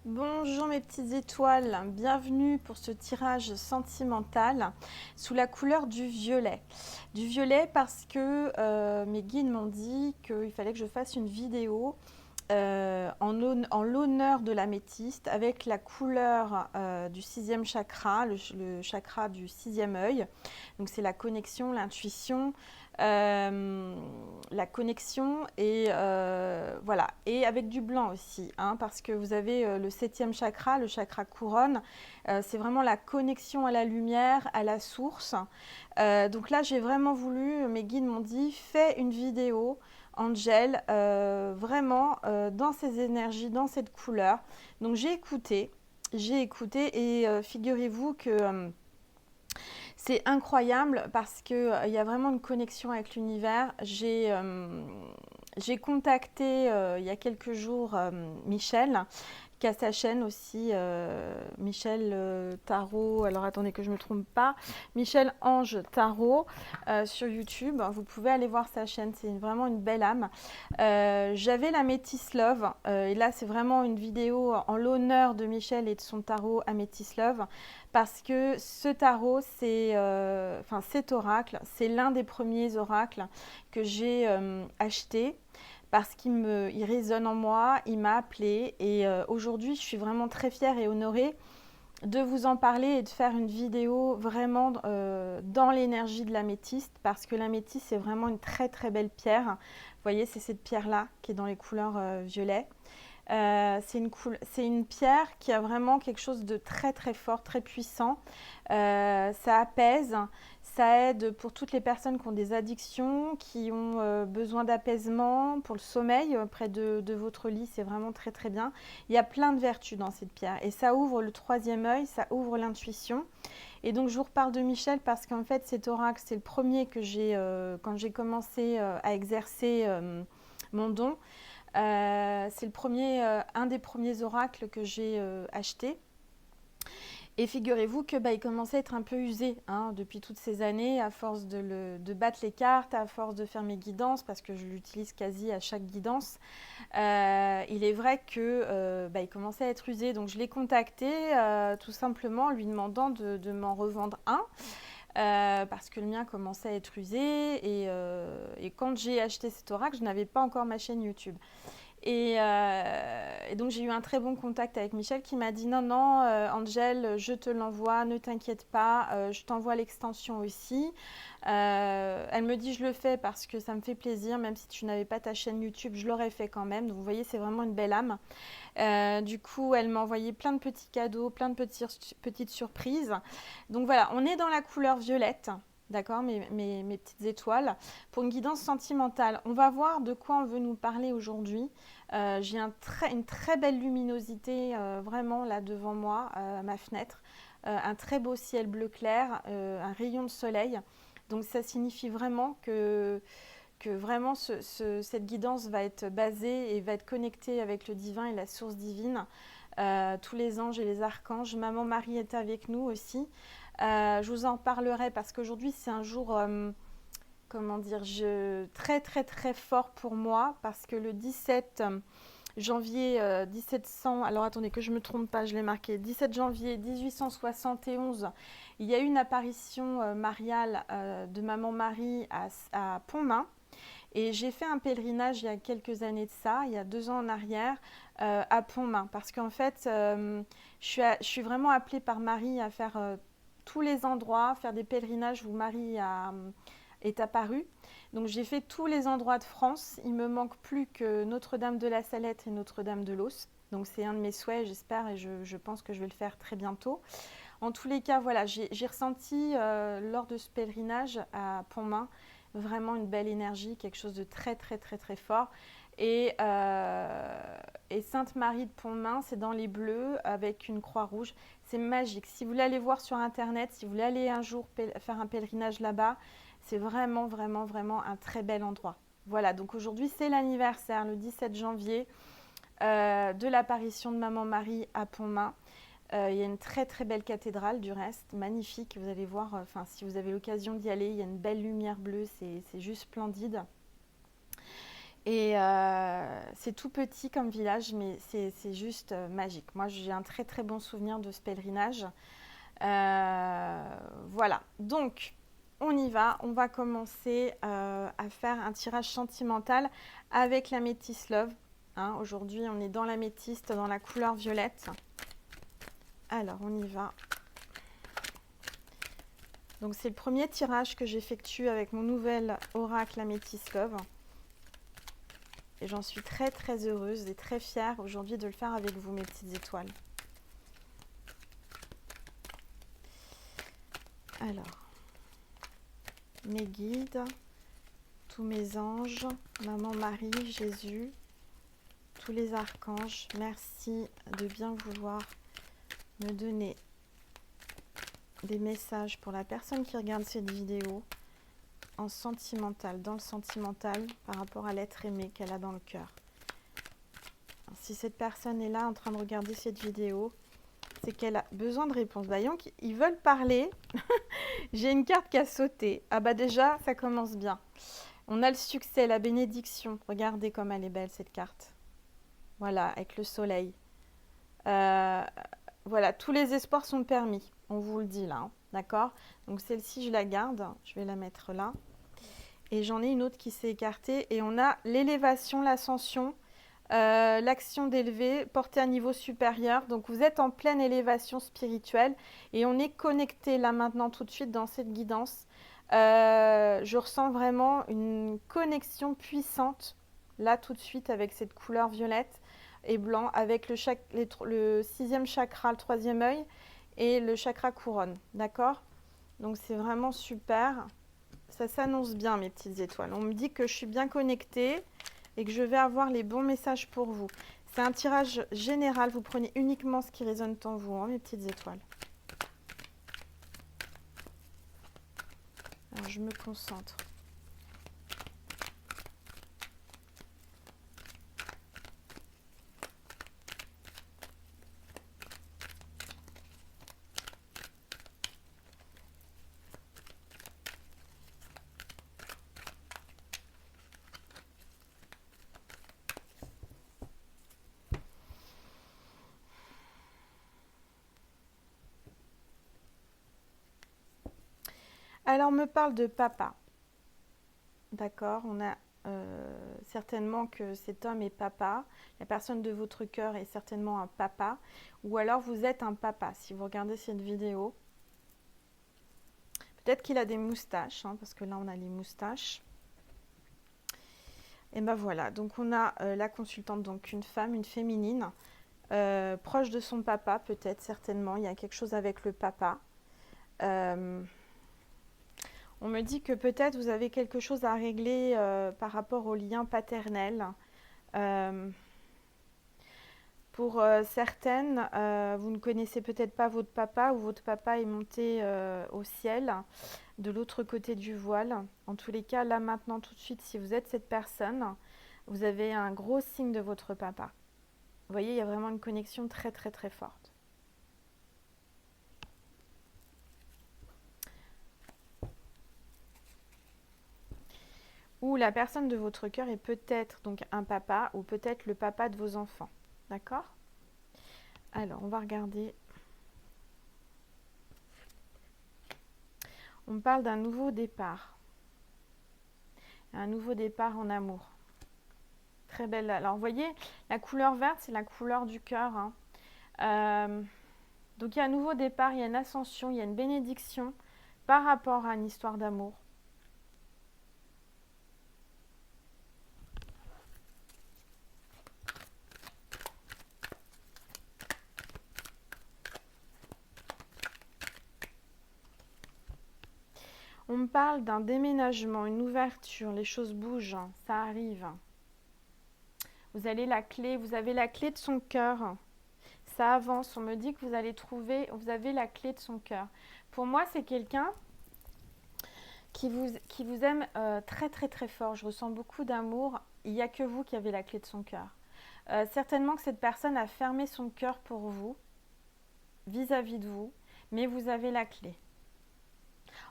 Bonjour mes petites étoiles, bienvenue pour ce tirage sentimental sous la couleur du violet. Du violet parce que mes guides m'ont dit qu'il fallait que je fasse une vidéo en l'honneur de l'améthyste avec la couleur du sixième chakra, le chakra du sixième œil. Donc c'est la connexion, l'intuition, la connexion et voilà, et avec du blanc aussi, hein, parce que vous avez le septième chakra, le chakra couronne, c'est vraiment la connexion à la lumière, à la source. Donc là j'ai vraiment voulu, mes guides m'ont dit fais une vidéo Angel, vraiment dans ces énergies, dans cette couleur. Donc j'ai écouté et figurez-vous que c'est incroyable parce qu'il y a vraiment une connexion avec l'univers. J'ai contacté il y a quelques jours Michel, qui a sa chaîne aussi, Michel Tarot, alors attendez que je ne me trompe pas, Michel Ange Tarot sur YouTube. Vous pouvez aller voir sa chaîne, c'est vraiment une belle âme. J'avais la Métis Love, et là c'est vraiment une vidéo en l'honneur de Michel et de son tarot Améthyst Love, parce que ce tarot, enfin cet oracle, c'est l'un des premiers oracles que j'ai acheté parce il résonne en moi, il m'a appelé et aujourd'hui je suis vraiment très fière et honorée de vous en parler et de faire une vidéo vraiment dans l'énergie de l'améthyste, parce que l'améthyste c'est vraiment une très très belle pierre. Vous voyez, c'est cette pierre là qui est dans les couleurs violet. C'est une pierre qui a vraiment quelque chose de très très fort, très puissant. Ça apaise, ça aide pour toutes les personnes qui ont des addictions, qui ont besoin d'apaisement, pour le sommeil près de votre lit, c'est vraiment très très bien. Il y a plein de vertus dans cette pierre et ça ouvre le troisième œil, ça ouvre l'intuition. Et donc je vous reparle de Michel parce qu'en fait cet oracle, c'est le premier que j'ai quand j'ai commencé à exercer mon don. C'est un des premiers oracles que j'ai acheté. Et figurez-vous que il commençait à être un peu usé hein, depuis toutes ces années, à force de battre les cartes, à force de faire mes guidances, parce que je l'utilise quasi à chaque guidance. Il est vrai que il commençait à être usé, donc je l'ai contacté tout simplement en lui demandant de m'en revendre un. Parce que le mien commençait à être usé et quand j'ai acheté cet oracle, je n'avais pas encore ma chaîne YouTube. Et donc j'ai eu un très bon contact avec Michel qui m'a dit non, Angel, je te l'envoie, ne t'inquiète pas, je t'envoie l'extension aussi. Elle me dit je le fais parce que ça me fait plaisir, même si tu n'avais pas ta chaîne YouTube, je l'aurais fait quand même. Donc vous voyez, c'est vraiment une belle âme. Du coup, elle m'a envoyé plein de petits cadeaux, plein de petites surprises. Donc voilà, on est dans la couleur violette. D'accord, mes petites étoiles. Pour une guidance sentimentale, on va voir de quoi on veut nous parler aujourd'hui. J'ai une très belle luminosité vraiment là devant moi, à ma fenêtre. Un très beau ciel bleu clair, un rayon de soleil. Donc ça signifie vraiment que vraiment cette guidance va être basée et va être connectée avec le divin et la source divine. Tous les anges et les archanges. Maman Marie est avec nous aussi. Je vous en parlerai parce qu'aujourd'hui c'est un jour, comment dire, très très très fort pour moi parce que le 17 janvier 1700, alors attendez que je ne me trompe pas, je l'ai marqué, 17 janvier 1871, il y a eu une apparition mariale de Maman Marie à Pontmain. Et j'ai fait un pèlerinage il y a quelques années de ça, il y a 2 ans en arrière, à Pontmain. Parce qu'en fait, je suis vraiment appelée par Marie à faire tous les endroits, faire des pèlerinages où Marie est apparue. Donc j'ai fait tous les endroits de France. Il me manque plus que Notre-Dame de la Salette et Notre-Dame de Los. Donc c'est un de mes souhaits, j'espère, et je pense que je vais le faire très bientôt. En tous les cas, voilà, j'ai ressenti lors de ce pèlerinage à Pontmain vraiment une belle énergie, quelque chose de très très très très fort. Et Sainte Marie de Pontmain, c'est dans les bleus avec une croix rouge. C'est magique. Si vous voulez aller voir sur internet, si vous voulez aller un jour faire un pèlerinage là-bas, c'est vraiment vraiment vraiment un très bel endroit. Voilà, donc aujourd'hui c'est l'anniversaire, le 17 janvier, de l'apparition de Maman Marie à Pontmain. Il y a une très très belle cathédrale du reste, magnifique. Vous allez voir, si vous avez l'occasion d'y aller, il y a une belle lumière bleue, c'est juste splendide. Et c'est tout petit comme village, mais c'est juste magique. Moi, j'ai un très très bon souvenir de ce pèlerinage. Voilà, donc on y va. On va commencer à faire un tirage sentimental avec la Métis Love. Hein, aujourd'hui, on est dans la métiste, dans la couleur violette. Alors, on y va. Donc, c'est le premier tirage que j'effectue avec mon nouvel oracle, la Métis Love. Et j'en suis très très heureuse et très fière aujourd'hui de le faire avec vous, mes petites étoiles. Alors, mes guides, tous mes anges, Maman Marie, Jésus, tous les archanges, merci de bien vouloir me donner des messages pour la personne qui regarde cette vidéo en sentimental, dans le sentimental par rapport à l'être aimé qu'elle a dans le cœur. Si cette personne est là en train de regarder cette vidéo, c'est qu'elle a besoin de réponses. Voyons qu'ils veulent parler. J'ai une carte qui a sauté. Ah bah déjà, ça commence bien. On a le succès, la bénédiction. Regardez comme elle est belle cette carte. Voilà, avec le soleil. Voilà, tous les espoirs sont permis. On vous le dit là, hein, d'accord? Donc celle-ci, je la garde. Je vais la mettre là. Et j'en ai une autre qui s'est écartée. Et on a l'élévation, l'ascension, l'action d'élever, portée à niveau supérieur. Donc vous êtes en pleine élévation spirituelle. Et on est connecté là maintenant tout de suite dans cette guidance. Je ressens vraiment une connexion puissante là tout de suite avec cette couleur violette et blanc, avec le sixième chakra, le troisième œil et le chakra couronne. D'accord? Donc c'est vraiment super. Ça s'annonce bien, mes petites étoiles. On me dit que je suis bien connectée et que je vais avoir les bons messages pour vous. C'est un tirage général. Vous prenez uniquement ce qui résonne en vous, hein, mes petites étoiles. Alors, je me concentre. Alors, on me parle de papa. D'accord, on a certainement que cet homme est papa. La personne de votre cœur est certainement un papa. Ou alors vous êtes un papa si vous regardez cette vidéo. Peut-être qu'il a des moustaches, hein, parce que là on a les moustaches. Et ben voilà, donc on a la consultante, donc une femme, une féminine, proche de son papa peut-être, certainement. Il y a quelque chose avec le papa. On me dit que peut-être vous avez quelque chose à régler par rapport au lien paternel. Pour certaines, vous ne connaissez peut-être pas votre papa ou votre papa est monté au ciel de l'autre côté du voile. En tous les cas, là maintenant, tout de suite, si vous êtes cette personne, vous avez un gros signe de votre papa. Vous voyez, il y a vraiment une connexion très très très forte. Ou la personne de votre cœur est peut-être donc un papa ou peut-être le papa de vos enfants. D'accord? Alors, on va regarder. On me parle d'un nouveau départ. Un nouveau départ en amour. Très belle. Alors, vous voyez, la couleur verte, c'est la couleur du cœur. Hein. Donc, il y a un nouveau départ, il y a une ascension, il y a une bénédiction par rapport à une histoire d'amour. On me parle d'un déménagement, une ouverture, les choses bougent, hein, ça arrive. Vous avez la clé de son cœur. Ça avance, on me dit que vous allez trouver, vous avez la clé de son cœur. Pour moi, c'est quelqu'un qui vous aime très très très fort. Je ressens beaucoup d'amour. Il n'y a que vous qui avez la clé de son cœur. Certainement que cette personne a fermé son cœur pour vous, vis-à-vis de vous, mais vous avez la clé.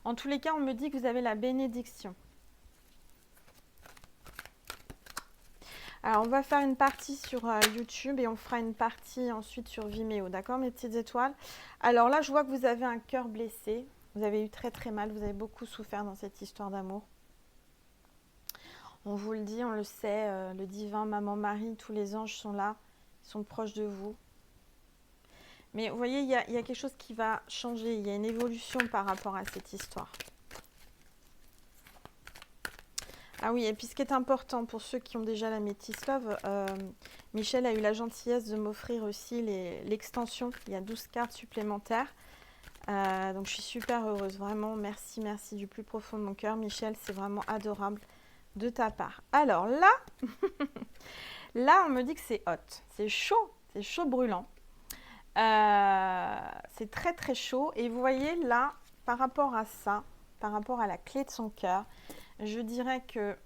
En tous les cas, on me dit que vous avez la bénédiction. Alors, on va faire une partie sur YouTube et on fera une partie ensuite sur Vimeo, d'accord, mes petites étoiles? Alors là, je vois que vous avez un cœur blessé. Vous avez eu très très mal, vous avez beaucoup souffert dans cette histoire d'amour. On vous le dit, on le sait, le divin, maman Marie, tous les anges sont là, ils sont proches de vous. Mais vous voyez, il y a quelque chose qui va changer, il y a une évolution par rapport à cette histoire. Ah oui, et puis ce qui est important pour ceux qui ont déjà la Métis Love, Michel a eu la gentillesse de m'offrir aussi l'extension. Il y a 12 cartes supplémentaires. Donc je suis super heureuse, vraiment. Merci, merci du plus profond de mon cœur. Michel, c'est vraiment adorable de ta part. Alors là, là on me dit que c'est hot, c'est chaud brûlant. C'est très très chaud. Et vous voyez là, par rapport à ça, par rapport à la clé de son cœur, je dirais que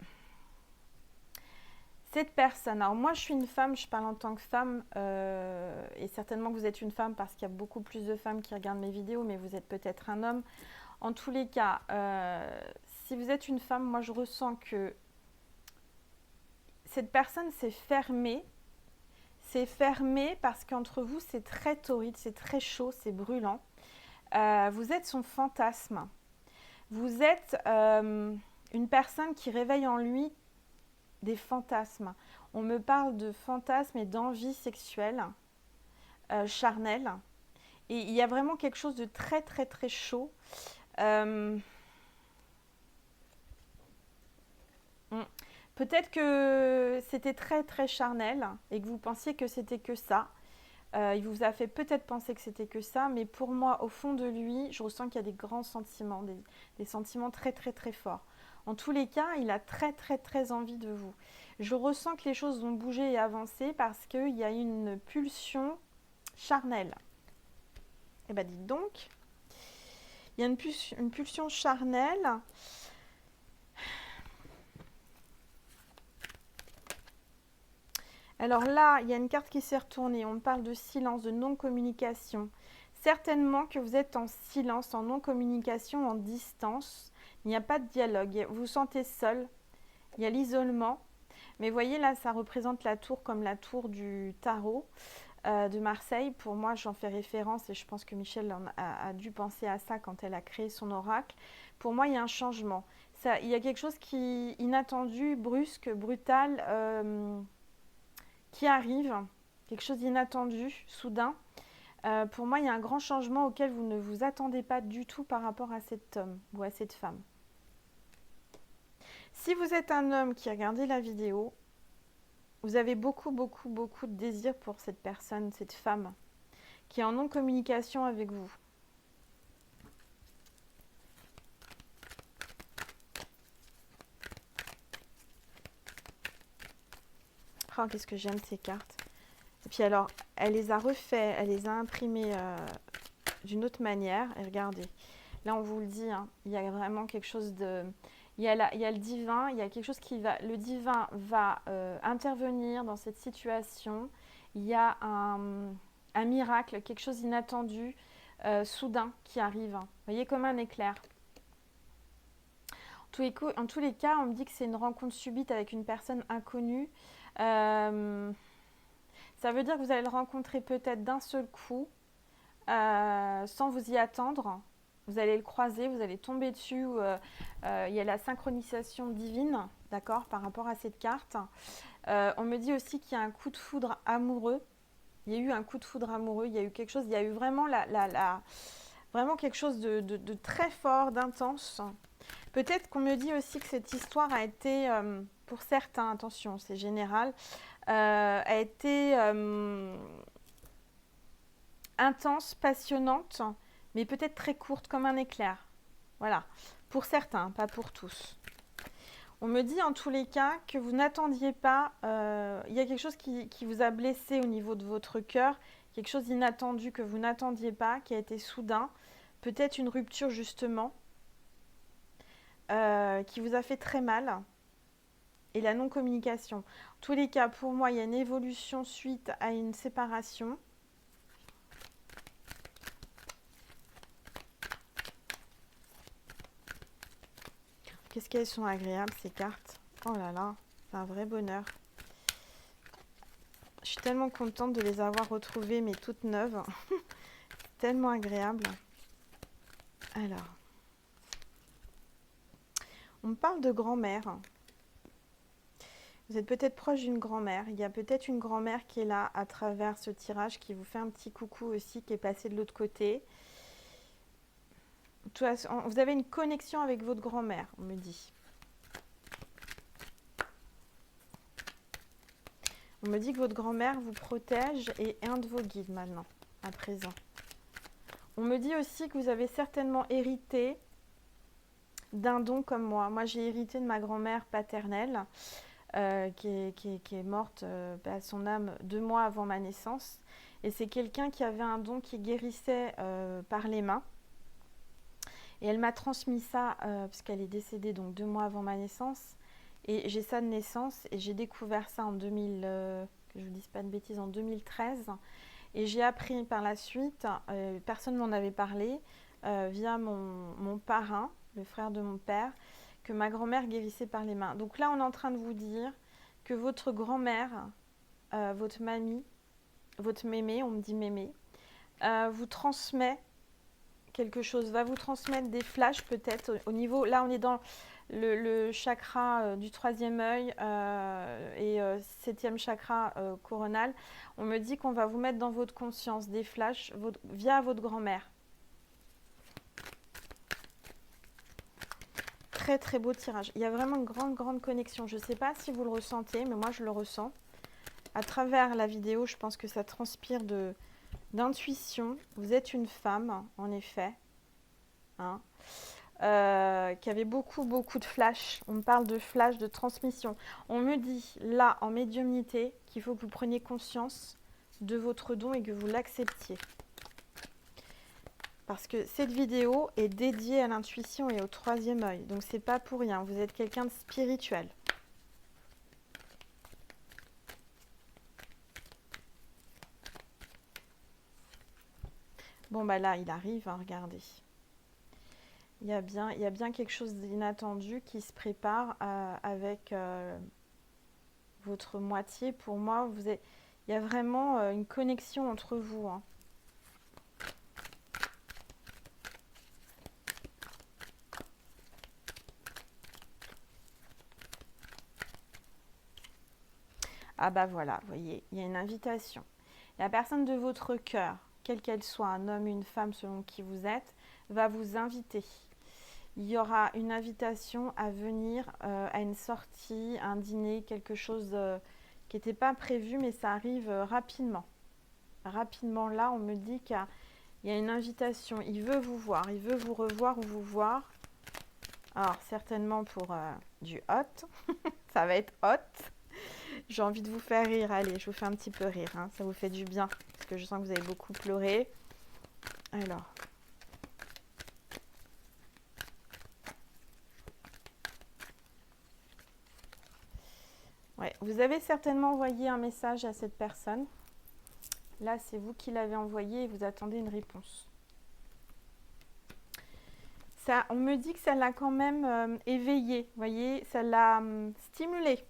cette personne, alors moi je suis une femme, je parle en tant que femme, et certainement que vous êtes une femme parce qu'il y a beaucoup plus de femmes qui regardent mes vidéos, mais vous êtes peut-être un homme. En tous les cas, si vous êtes une femme, moi je ressens que cette personne s'est fermée. C'est fermé parce qu'entre vous c'est très torride, c'est très chaud, c'est brûlant. Vous êtes son fantasme. Vous êtes une personne qui réveille en lui des fantasmes. On me parle de fantasmes et d'envie sexuelle, charnelle. Et il y a vraiment quelque chose de très très très chaud. Peut-être que c'était très très charnel et que vous pensiez que c'était que ça. Il vous a fait peut-être penser que c'était que ça, mais pour moi, au fond de lui, je ressens qu'il y a des grands sentiments, des sentiments très très très forts. En tous les cas, il a très très très envie de vous. Je ressens que les choses vont bouger et avancer parce qu'il y a une pulsion charnelle. Eh bien, dites donc, il y a une pulsion charnelle. Alors là, il y a une carte qui s'est retournée. On parle de silence, de non-communication. Certainement que vous êtes en silence, en non-communication, en distance. Il n'y a pas de dialogue. Vous vous sentez seul. Il y a l'isolement. Mais voyez là, ça représente la tour comme la tour du tarot de Marseille. Pour moi, j'en fais référence et je pense que Michel a dû penser à ça quand elle a créé son oracle. Pour moi, il y a un changement. Il y a quelque chose qui est inattendu, brusque, brutal, qui arrive. Quelque chose d'inattendu, soudain. Pour moi, il y a un grand changement auquel vous ne vous attendez pas du tout par rapport à cet homme ou à cette femme. Si vous êtes un homme qui a regardé la vidéo, vous avez beaucoup, beaucoup, beaucoup de désir pour cette personne, cette femme, qui est en non-communication avec vous. Oh, qu'est-ce que j'aime ces cartes. Et puis alors, elle les a refait, elle les a imprimées d'une autre manière. Et regardez, là on vous le dit, hein, il y a vraiment quelque chose de... il y a le divin, il y a quelque chose qui va... Le divin va intervenir dans cette situation. Il y a un miracle, quelque chose d'inattendu, soudain qui arrive. Vous voyez, comme un éclair. En tous les cas, on me dit que c'est une rencontre subite avec une personne inconnue. Ça veut dire que vous allez le rencontrer peut-être d'un seul coup, sans vous y attendre. Vous allez le croiser, vous allez tomber dessus. Il y a la synchronisation divine, d'accord, par rapport à cette carte. On me dit aussi qu'il y a un coup de foudre amoureux. Il y a eu un coup de foudre amoureux, il y a eu quelque chose, il y a eu vraiment, vraiment quelque chose de très fort, d'intense. Peut-être qu'on me dit aussi que cette histoire a été, pour certains, attention, c'est général, a été intense, passionnante, mais peut-être très courte comme un éclair. Voilà, pour certains, pas pour tous. On me dit en tous les cas que vous n'attendiez pas, il y a quelque chose qui vous a blessé au niveau de votre cœur, quelque chose d'inattendu que vous n'attendiez pas, qui a été soudain, peut-être une rupture justement, qui vous a fait très mal, et la non-communication. En tous les cas, pour moi, il y a une évolution suite à une séparation. Qu'est-ce qu'elles sont agréables ces cartes. Oh là là, c'est un vrai bonheur. Je suis tellement contente de les avoir retrouvées, mais toutes neuves. Tellement agréable. Alors, on me parle de grand-mère. Vous êtes peut-être proche d'une grand-mère. Il y a peut-être une grand-mère qui est là à travers ce tirage, qui vous fait un petit coucou aussi, qui est passé de l'autre côté. De toute façon, vous avez une connexion avec votre grand-mère, on me dit. On me dit que votre grand-mère vous protège et est un de vos guides maintenant, à présent. On me dit aussi que vous avez certainement hérité d'un don comme moi. Moi, j'ai hérité de ma grand-mère paternelle qui est morte, paix à son âme, 2 mois avant ma naissance. Et c'est quelqu'un qui avait un don qui guérissait par les mains. Et elle m'a transmis ça, puisqu'elle est décédée donc 2 mois avant ma naissance. Et j'ai ça de naissance et j'ai découvert ça en 2000, que je ne vous dise pas de bêtises, en 2013. Et j'ai appris par la suite, personne ne m'en avait parlé, via mon parrain, le frère de mon père, que ma grand-mère guérissait par les mains. Donc là, on est en train de vous dire que votre grand-mère, votre mamie, votre mémé, on me dit mémé, vous transmet quelque chose, va vous transmettre des flashs peut-être au niveau, là on est dans le chakra du 3e œil et 7e chakra coronal. On me dit qu'on va vous mettre dans votre conscience des flashs via votre grand-mère. Très très beau tirage. Il y a vraiment une grande connexion. Je ne sais pas si vous le ressentez, mais moi je le ressens. À travers la vidéo, je pense que ça transpire d'intuition. Vous êtes une femme, en effet, hein, qui avait beaucoup de flash. On me parle de flash, de transmission. On me dit, là, en médiumnité, qu'il faut que vous preniez conscience de votre don et que vous l'acceptiez. Parce que cette vidéo est dédiée à l'intuition et au 3e œil. Donc, c'est pas pour rien. Vous êtes quelqu'un de spirituel. Bon, bah là, il arrive, hein, regardez. Il y a bien quelque chose d'inattendu qui se prépare avec votre moitié. Pour moi, il y a vraiment une connexion entre vous, hein. Ah bah voilà, vous voyez, il y a une invitation. La personne de votre cœur, quelle qu'elle soit, un homme, une femme, selon qui vous êtes, va vous inviter. Il y aura une invitation à venir à une sortie, un dîner, quelque chose qui n'était pas prévu, mais ça arrive rapidement. Rapidement, là, on me dit qu'il y a une invitation. Il veut vous voir, il veut vous revoir ou vous voir. Alors, certainement pour du hot. Ça va être hot. J'ai envie de vous faire rire. Allez, je vous fais un petit peu rire, hein. Ça vous fait du bien, parce que je sens que vous avez beaucoup pleuré. Alors. Ouais, vous avez certainement envoyé un message à cette personne. Là, c'est vous qui l'avez envoyé et vous attendez une réponse. Ça, on me dit que ça l'a quand même éveillé, vous voyez, ça l'a stimulé.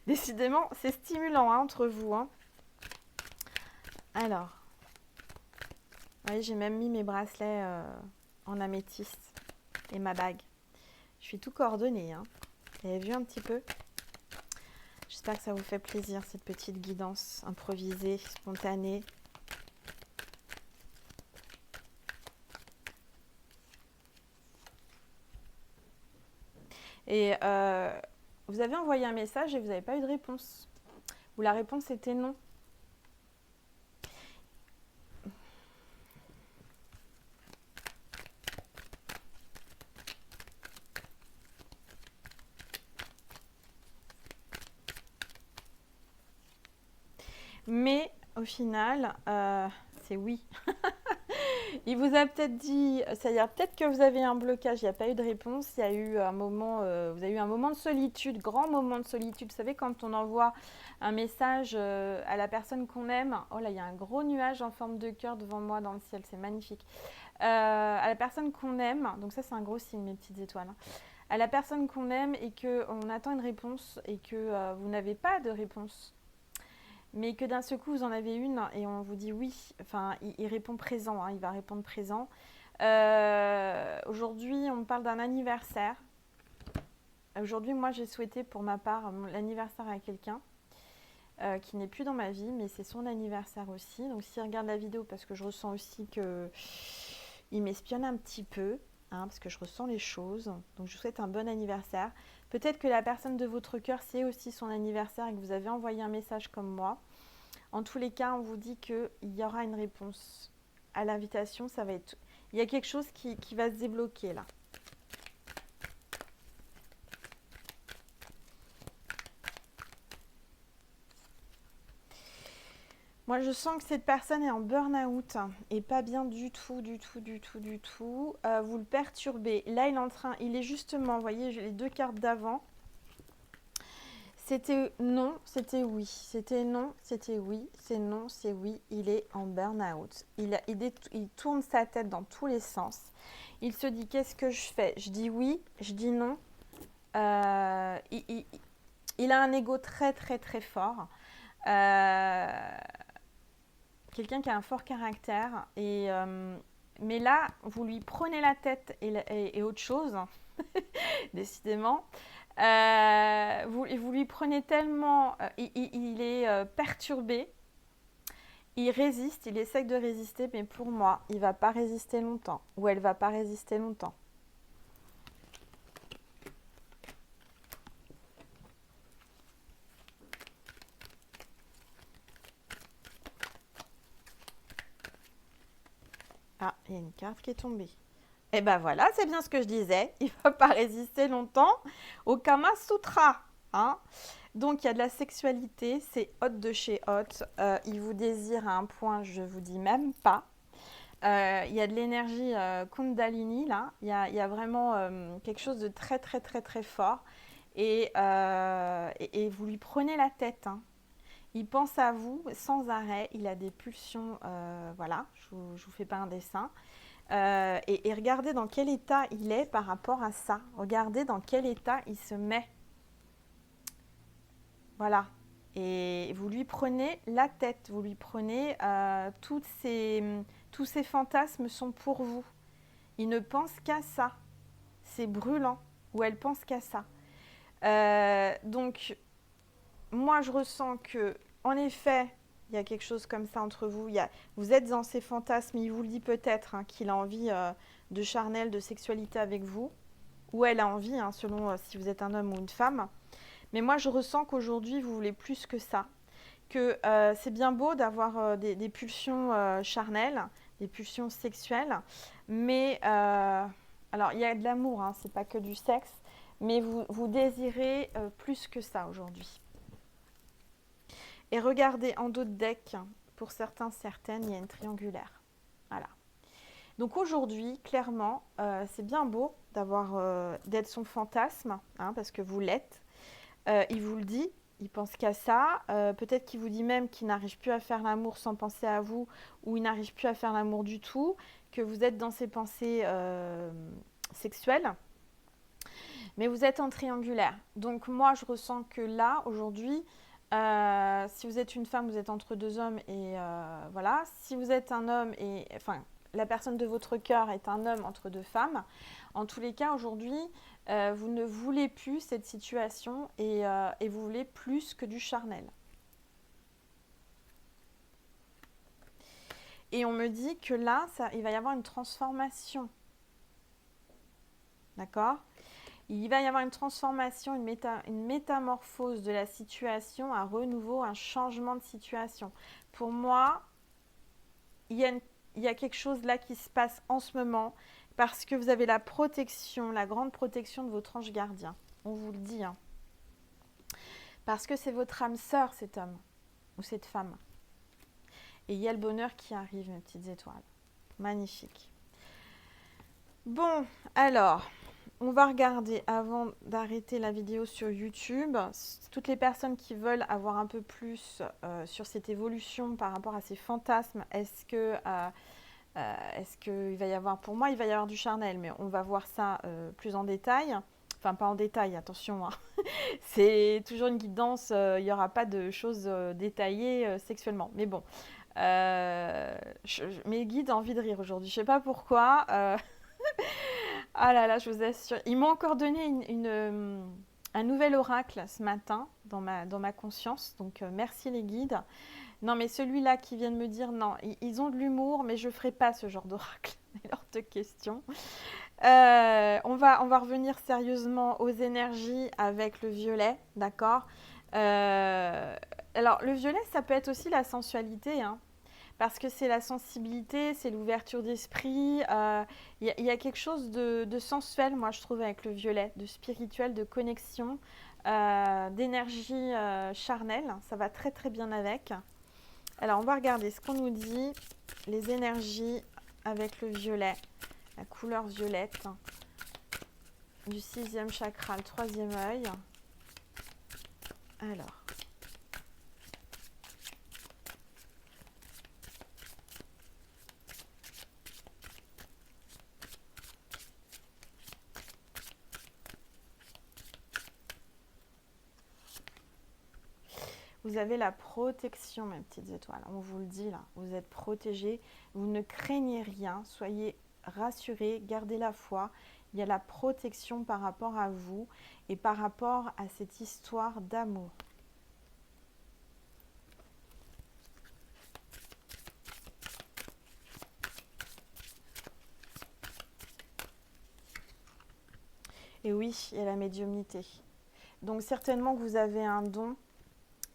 Décidément, c'est stimulant, hein, entre vous, hein. Alors, vous voyez, j'ai même mis mes bracelets en améthyste et ma bague. Je suis tout coordonnée, hein. Vous avez vu un petit peu? J'espère que ça vous fait plaisir, cette petite guidance improvisée, spontanée. Et vous avez envoyé un message et vous n'avez pas eu de réponse. Ou la réponse était non. Mais au final, c'est oui. Il vous a peut-être dit, c'est-à-dire peut-être que vous avez un blocage, il n'y a pas eu de réponse, il y a eu un moment, vous avez eu un moment de solitude, grand moment de solitude. Vous savez, quand on envoie un message à la personne qu'on aime, oh là, il y a un gros nuage en forme de cœur devant moi dans le ciel, c'est magnifique. À la personne qu'on aime, donc ça c'est un gros signe, mes petites étoiles, hein. À la personne qu'on aime et qu'on attend une réponse et que vous n'avez pas de réponse. mais que d'un seul coup, vous en avez une et on vous dit oui. Enfin, il répond présent, hein, il va répondre présent. Aujourd'hui, on me parle d'un anniversaire. Aujourd'hui, moi, j'ai souhaité pour ma part l'anniversaire à quelqu'un qui n'est plus dans ma vie, mais c'est son anniversaire aussi. Donc, s'il regarde la vidéo, parce que je ressens aussi qu'il m'espionne un petit peu, hein, parce que je ressens les choses. Donc, je vous souhaite un bon anniversaire. Peut-être que la personne de votre cœur, c'est aussi son anniversaire et que vous avez envoyé un message comme moi. En tous les cas, on vous dit qu'il y aura une réponse à l'invitation. Ça va être... Il y a quelque chose qui va se débloquer là. Moi, je sens que cette personne est en burn-out et pas bien du tout, du tout, du tout, du tout. Vous le perturbez. Là, il est justement, vous voyez, j'ai les deux cartes d'avant. C'était non, c'était oui. C'était non, c'était oui. C'est non, c'est oui. Il est en burn-out. Il tourne sa tête dans tous les sens. Il se dit, qu'est-ce que je fais? Je dis oui, je dis non. Il a un ego très, très, très fort. Quelqu'un qui a un fort caractère. Mais là, vous lui prenez la tête et autre chose, décidément. Vous lui prenez tellement... il est perturbé. Il résiste, il essaie de résister, mais pour moi, il ne va pas résister longtemps. Ou elle ne va pas résister longtemps. Ah, il y a une carte qui est tombée. Et ben voilà, c'est bien ce que je disais. Il ne va pas résister longtemps au Kama Sutra. Hein. Donc, il y a de la sexualité. C'est hot de chez hot. Il vous désire à un point, je ne vous dis même pas. Il y a de l'énergie Kundalini, là. Il y a vraiment quelque chose de très, très, très, très fort. Et vous lui prenez la tête. Hein. Il pense à vous sans arrêt. Il a des pulsions. Voilà, je ne vous fais pas un dessin. Et regardez dans quel état il est par rapport à ça. Regardez dans quel état il se met. Voilà. Et vous lui prenez la tête. Vous lui prenez tous ces fantasmes sont pour vous. Il ne pense qu'à ça. C'est brûlant. Ou elle pense qu'à ça. Donc, moi, je ressens que, en effet, il y a quelque chose comme ça entre vous. Vous êtes dans ces fantasmes, il vous le dit peut-être, hein, qu'il a envie de charnel, de sexualité avec vous. Ou elle a envie, hein, selon si vous êtes un homme ou une femme. Mais moi, je ressens qu'aujourd'hui, vous voulez plus que ça. Que c'est bien beau d'avoir des pulsions charnelles, des pulsions sexuelles. Mais, alors, il y a de l'amour, hein, c'est pas que du sexe. Mais vous désirez plus que ça aujourd'hui. Et regardez en dos de deck, pour certains, certaines, il y a une triangulaire. Voilà. Donc aujourd'hui, clairement, c'est bien beau d'être son fantasme, hein, parce que vous l'êtes. Il vous le dit, il pense qu'à ça. Peut-être qu'il vous dit même qu'il n'arrive plus à faire l'amour sans penser à vous, ou il n'arrive plus à faire l'amour du tout, que vous êtes dans ses pensées sexuelles. Mais vous êtes en triangulaire. Donc moi, je ressens que là, aujourd'hui, si vous êtes une femme, vous êtes entre deux hommes et voilà. Si vous êtes un homme la personne de votre cœur est un homme entre deux femmes. En tous les cas, aujourd'hui, vous ne voulez plus cette situation et vous voulez plus que du charnel. Et on me dit que là, il va y avoir une transformation. D'accord ? Il va y avoir une transformation, une métamorphose de la situation, un renouveau, un changement de situation. Pour moi, il y a quelque chose là qui se passe en ce moment parce que vous avez la protection, la grande protection de votre ange gardien. On vous le dit. Hein. Parce que c'est votre âme sœur, cet homme ou cette femme. Et il y a le bonheur qui arrive, mes petites étoiles. Magnifique. Bon, alors... On va regarder avant d'arrêter la vidéo sur YouTube. Toutes les personnes qui veulent avoir un peu plus sur cette évolution par rapport à ces fantasmes, est-ce qu'il va y avoir, pour moi, il va y avoir du charnel, mais on va voir ça plus en détail. Enfin, pas en détail, attention, hein. C'est toujours une guidance, il n'y aura pas de choses détaillées sexuellement. Mais bon, mes guides ont envie de rire aujourd'hui. Je ne sais pas pourquoi. Ah là là, je vous assure. Ils m'ont encore donné un nouvel oracle ce matin dans ma conscience. Donc, merci les guides. Non, mais celui-là qui vient de me dire, non, ils ont de l'humour, mais je ne ferai pas ce genre d'oracle. Hors de question. On va revenir sérieusement aux énergies avec le violet, d'accord. Alors, le violet, ça peut être aussi la sensualité, hein, parce que c'est la sensibilité, c'est l'ouverture d'esprit. Il y a quelque chose de sensuel, moi, je trouve, avec le violet, de spirituel, de connexion, d'énergie charnelle. Ça va très, très bien avec. Alors, on va regarder ce qu'on nous dit, les énergies avec le violet, la couleur violette du 6e chakra, le 3e œil. Alors, vous avez la protection, mes petites étoiles. On vous le dit là, vous êtes protégés, vous ne craignez rien, soyez rassurés, gardez la foi. Il y a la protection par rapport à vous et par rapport à cette histoire d'amour. Et oui, il y a la médiumnité. Donc certainement que vous avez un don.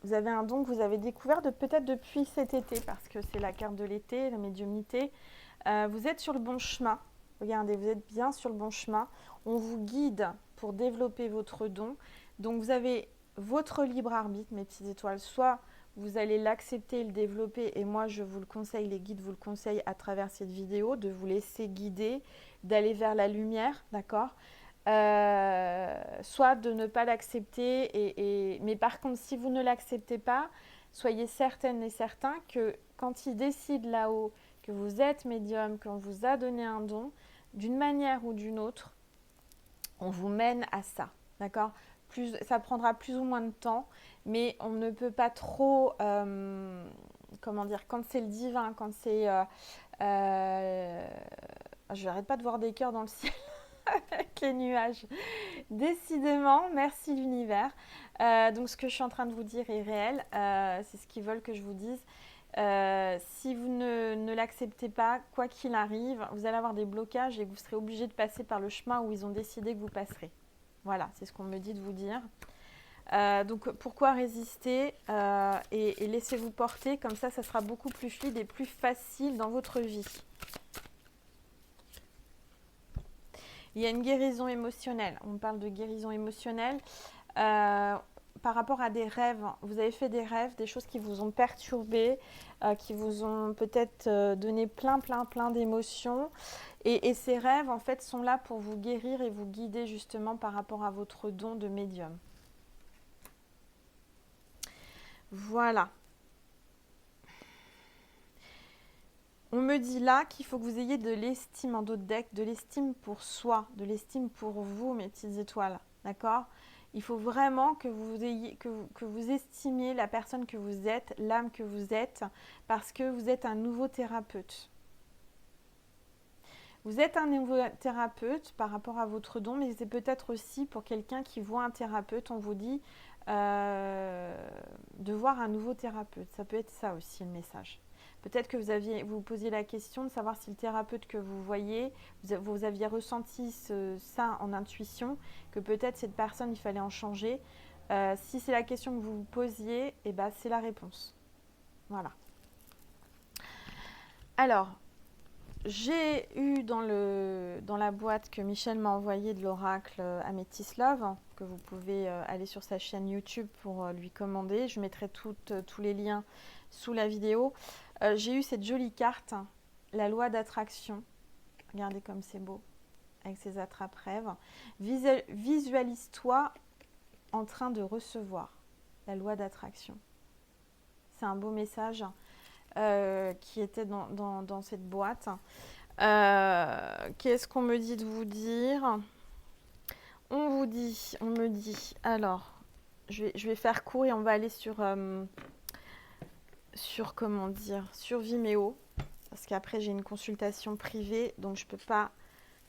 Vous avez un don que vous avez découvert peut-être depuis cet été, parce que c'est la carte de l'été, la médiumnité. Vous êtes sur le bon chemin. Regardez, vous êtes bien sur le bon chemin. On vous guide pour développer votre don. Donc vous avez votre libre arbitre, mes petites étoiles. Soit vous allez l'accepter et le développer, et moi je vous le conseille, les guides vous le conseillent à travers cette vidéo, de vous laisser guider, d'aller vers la lumière, d'accord. Soit de ne pas l'accepter. Mais par contre, si vous ne l'acceptez pas, soyez certaines et certains que quand il décide là-haut que vous êtes médium, qu'on vous a donné un don, d'une manière ou d'une autre, on vous mène à ça, d'accord. Ça prendra plus ou moins de temps, mais on ne peut pas trop, comment dire, quand c'est le divin, quand c'est... je n'arrête pas de voir des cœurs dans le ciel avec les nuages. Décidément, merci l'univers. Donc ce que je suis en train de vous dire est réel. C'est ce qu'ils veulent que je vous dise. Si vous ne l'acceptez pas, quoi qu'il arrive, vous allez avoir des blocages et vous serez obligé de passer par le chemin où ils ont décidé que vous passerez. Voilà, c'est ce qu'on me dit de vous dire. Donc pourquoi résister et laissez-vous porter, comme ça sera beaucoup plus fluide et plus facile dans votre vie. Il y a une guérison émotionnelle. On parle de guérison émotionnelle par rapport à des rêves. Vous avez fait des rêves, des choses qui vous ont perturbé, qui vous ont peut-être donné plein d'émotions. Et ces rêves, en fait, sont là pour vous guérir et vous guider justement par rapport à votre don de médium. Voilà. On me dit là qu'il faut que vous ayez de l'estime en dos de deck, de l'estime pour soi, de l'estime pour vous, mes petites étoiles. D'accord ? Il faut vraiment que vous estimiez la personne que vous êtes, l'âme que vous êtes, parce que vous êtes un nouveau thérapeute. Vous êtes un nouveau thérapeute par rapport à votre don, mais c'est peut-être aussi pour quelqu'un qui voit un thérapeute, on vous dit de voir un nouveau thérapeute. Ça peut être ça aussi le message. Peut-être que vous posiez la question de savoir si le thérapeute que vous voyez, vous aviez ressenti ça en intuition, que peut-être cette personne, il fallait en changer. Si c'est la question que vous vous posiez, eh ben, c'est la réponse. Voilà. Alors, j'ai eu dans la boîte que Michel m'a envoyé de l'oracle Amethyst Love, que vous pouvez aller sur sa chaîne YouTube pour lui commander. Je mettrai tous les liens sous la vidéo. J'ai eu cette jolie carte, la loi d'attraction. Regardez comme c'est beau, avec ses attrape-rêves. Visualise-toi en train de recevoir la loi d'attraction. C'est un beau message qui était dans cette boîte. Qu'est-ce qu'on me dit de vous dire ? On vous dit, on me dit. Alors, je vais faire court et on va aller sur comment dire, sur Vimeo. Parce qu'après, j'ai une consultation privée, donc je ne peux pas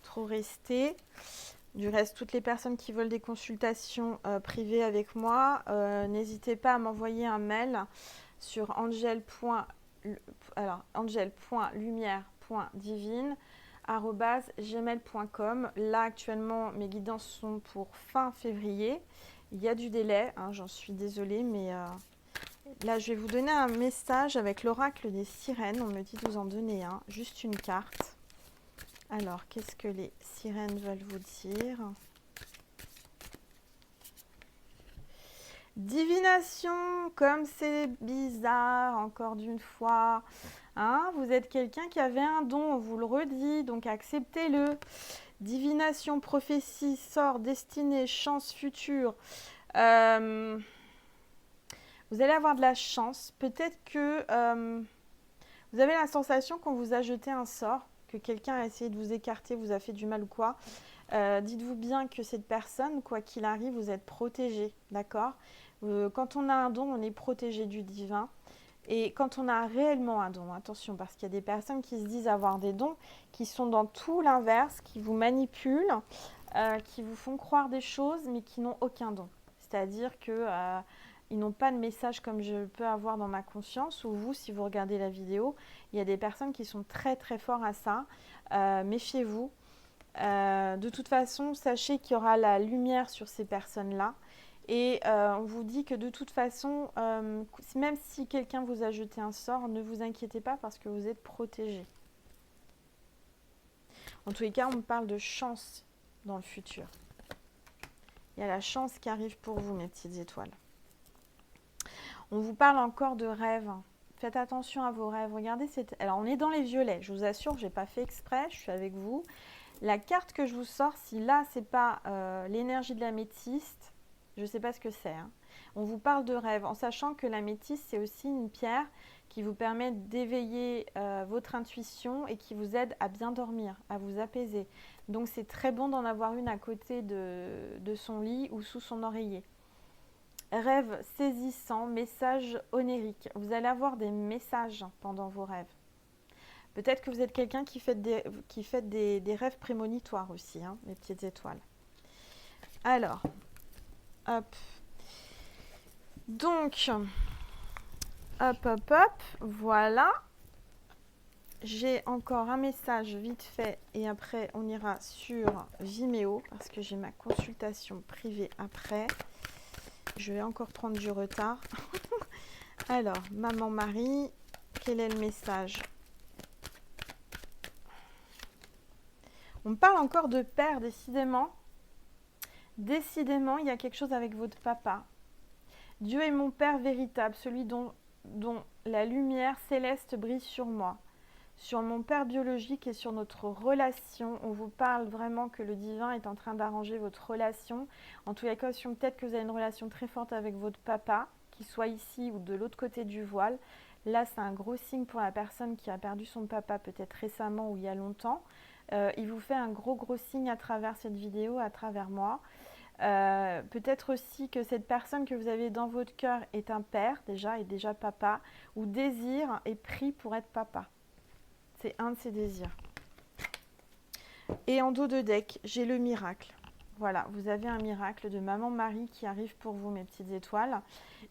trop rester. Du reste, toutes les personnes qui veulent des consultations privées avec moi, n'hésitez pas à m'envoyer un mail sur angel.lumière.divine@gmail.com. Là, actuellement, mes guidances sont pour fin février. Il y a du délai, hein, j'en suis désolée, mais là, je vais vous donner un message avec l'oracle des sirènes. On me dit de vous en donner un, juste une carte. Alors, qu'est-ce que les sirènes veulent vous dire? Divination, comme c'est bizarre, encore d'une fois. Hein, vous êtes quelqu'un qui avait un don, on vous le redit, donc acceptez-le. Divination, prophétie, sort, destinée, chance future. Vous allez avoir de la chance. Peut-être que vous avez la sensation qu'on vous a jeté un sort, que quelqu'un a essayé de vous écarter, vous a fait du mal ou quoi. Dites-vous bien que cette personne, quoi qu'il arrive, vous êtes protégé, d'accord? Quand on a un don, on est protégé du divin. Et quand on a réellement un don, attention, parce qu'il y a des personnes qui se disent avoir des dons, qui sont dans tout l'inverse, qui vous manipulent, qui vous font croire des choses, mais qui n'ont aucun don. C'est-à-dire que ils n'ont pas de message comme je peux avoir dans ma conscience, ou vous, si vous regardez la vidéo, il y a des personnes qui sont très très forts à ça. Méfiez-vous. De toute façon, sachez qu'il y aura la lumière sur ces personnes-là. Et on vous dit que de toute façon, même si quelqu'un vous a jeté un sort, ne vous inquiétez pas parce que vous êtes protégé. En tous les cas, on me parle de chance dans le futur. Il y a la chance qui arrive pour vous, mes petites étoiles. On vous parle encore de rêves. Faites attention à vos rêves. Regardez, alors on est dans les violets. Je vous assure, je n'ai pas fait exprès, je suis avec vous. La carte que je vous sors, si là, ce n'est pas l'énergie de l'améthyste, je ne sais pas ce que c'est. Hein. On vous parle de rêve, en sachant que l'améthyste, c'est aussi une pierre qui vous permet d'éveiller votre intuition et qui vous aide à bien dormir, à vous apaiser. Donc, c'est très bon d'en avoir une à côté de son lit ou sous son oreiller. Rêve saisissant, message onirique. Vous allez avoir des messages pendant vos rêves. Peut-être que vous êtes quelqu'un qui fait des rêves prémonitoires aussi, hein, mes petites étoiles. Alors, hop. Donc, hop, voilà. J'ai encore un message vite fait et après on ira sur Vimeo parce que j'ai ma consultation privée après. Je vais encore prendre du retard. Alors, maman Marie, quel est le message ? On me parle encore de père, décidément. Décidément, il y a quelque chose avec votre papa. Dieu est mon père véritable, celui dont la lumière céleste brille sur moi. Sur mon père biologique et sur notre relation, on vous parle vraiment que le divin est en train d'arranger votre relation. En tous les cas, peut-être que vous avez une relation très forte avec votre papa, qu'il soit ici ou de l'autre côté du voile. Là, c'est un gros signe pour la personne qui a perdu son papa peut-être récemment ou il y a longtemps. Il vous fait un gros signe à travers cette vidéo, à travers moi. Peut-être aussi que cette personne que vous avez dans votre cœur est un père déjà, est déjà papa, ou désire et prie pour être papa. C'est un de ses désirs. Et en dos de deck, j'ai le miracle. Voilà, vous avez un miracle de maman Marie qui arrive pour vous, mes petites étoiles.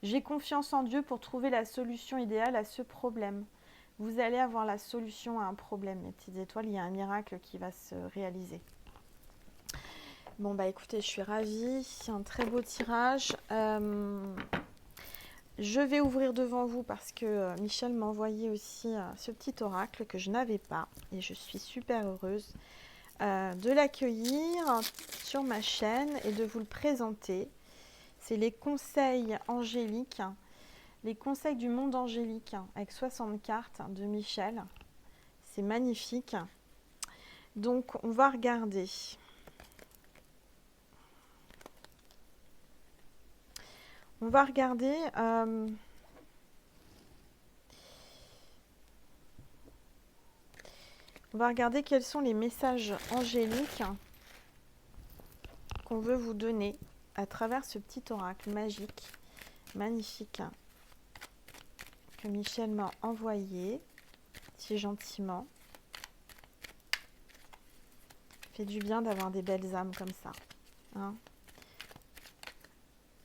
J'ai confiance en Dieu pour trouver la solution idéale à ce problème. Vous allez avoir la solution à un problème, mes petites étoiles. Il y a un miracle qui va se réaliser. Bon, bah écoutez, je suis ravie. C'est un très beau tirage. Je vais ouvrir devant vous parce que Michel m'a envoyé aussi ce petit oracle que je n'avais pas. Et je suis super heureuse de l'accueillir sur ma chaîne et de vous le présenter. C'est les conseils angéliques, les conseils du monde angélique avec 60 cartes de Michel. C'est magnifique. Donc, on va regarder. On va regarder... On va regarder quels sont les messages angéliques qu'on veut vous donner à travers ce petit oracle magique, magnifique, que Michel m'a envoyé si gentiment. Fait du bien d'avoir des belles âmes comme ça. Hein.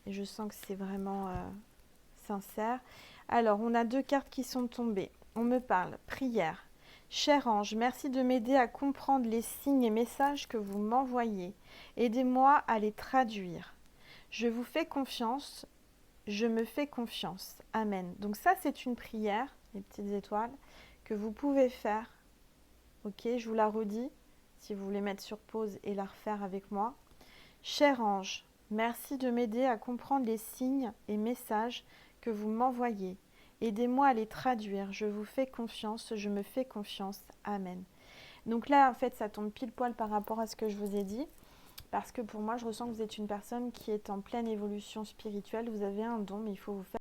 Et je sens que c'est vraiment sincère. Alors, on a 2 cartes qui sont tombées. On me parle, prière. Cher ange, merci de m'aider à comprendre les signes et messages que vous m'envoyez. Aidez-moi à les traduire. Je vous fais confiance, je me fais confiance. Amen. Donc ça, c'est une prière, les petites étoiles, que vous pouvez faire. Ok, je vous la redis, si vous voulez mettre sur pause et la refaire avec moi. Cher ange, merci de m'aider à comprendre les signes et messages que vous m'envoyez. Aidez-moi à les traduire. Je vous fais confiance, je me fais confiance. Amen. Donc là, en fait, ça tombe pile poil par rapport à ce que je vous ai dit. Parce que pour moi, je ressens que vous êtes une personne qui est en pleine évolution spirituelle. Vous avez un don, mais il faut vous faire